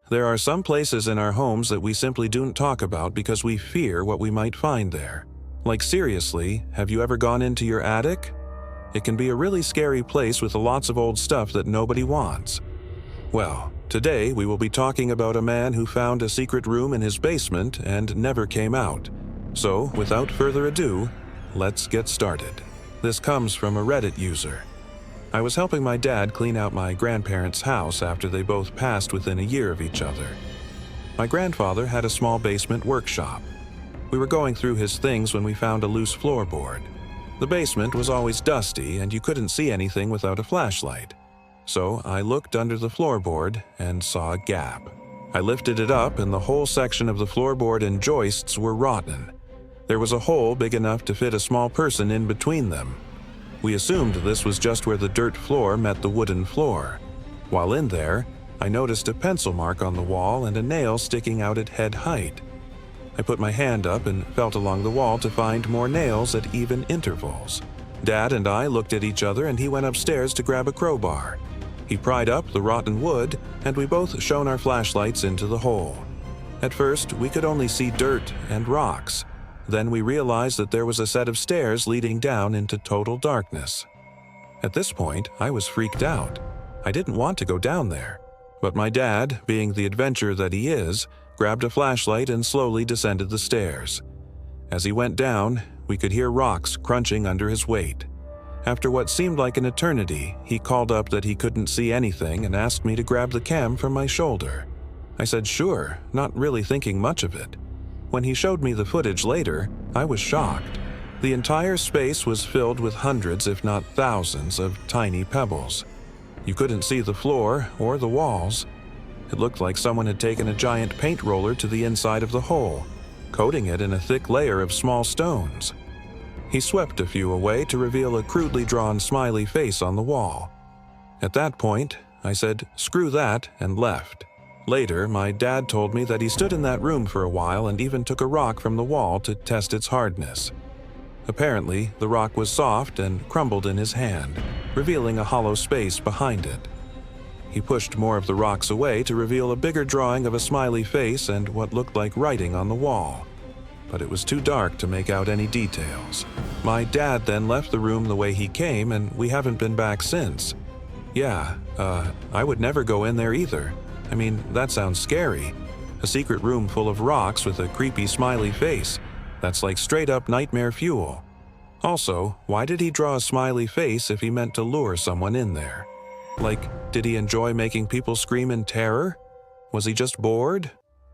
There are some places in our homes that we simply don't talk about because we fear what we might find there. Like seriously, have you ever gone into your attic? It can be a really scary place with lots of old stuff that nobody wants. Well, today we will be talking about a man who found a secret room in his basement and never came out. So, without further ado, let's get started. This comes from a Reddit user. I was helping my dad clean out my grandparents' house after they both passed within a year of each other. My grandfather had a small basement workshop. We were going through his things when we found a loose floorboard. The basement was always dusty and you couldn't see anything without a flashlight. So I looked under the floorboard and saw a gap. I lifted it up and the whole section of the floorboard and joists were rotten. There was a hole big enough to fit a small person in between them. We assumed this was just where the dirt floor met the wooden floor. While in there, I noticed a pencil mark on the wall and a nail sticking out at head height. I put my hand up and felt along the wall to find more nails at even intervals. Dad and I looked at each other and he went upstairs to grab a crowbar. He pried up the rotten wood and we both shone our flashlights into the hole. At first, we could only see dirt and rocks. Then we realized that there was a set of stairs leading down into total darkness. At this point, I was freaked out. I didn't want to go down there. But my dad, being the adventurer that he is, grabbed a flashlight and slowly descended the stairs. As he went down, we could hear rocks crunching under his weight. After what seemed like an eternity, he called up that he couldn't see anything and asked me to grab the cam from my shoulder. I said sure, not really thinking much of it. When he showed me the footage later, I was shocked. The entire space was filled with hundreds, if not thousands, of tiny pebbles. You couldn't see the floor or the walls. It looked like someone had taken a giant paint roller to the inside of the hole, coating it in a thick layer of small stones. He swept a few away to reveal a crudely drawn smiley face on the wall. At that point, I said, "Screw that," and left. Later, my dad told me that he stood in that room for a while and even took a rock from the wall to test its hardness. Apparently, the rock was soft and crumbled in his hand, revealing a hollow space behind it. He pushed more of the rocks away to reveal a bigger drawing of a smiley face and what looked like writing on the wall. But it was too dark to make out any details. My dad then left the room the way he came and we haven't been back since. Yeah, I would never go in there either. I mean, that sounds scary. A secret room full of rocks with a creepy smiley face. That's like straight up nightmare fuel. Also, why did he draw a smiley face if he meant to lure someone in there? Like, did he enjoy making people scream in terror? Was he just bored?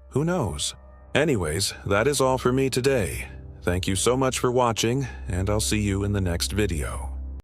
Who knows? Anyways, that is all for me today. Thank you so much for watching, and I'll see you in the next video.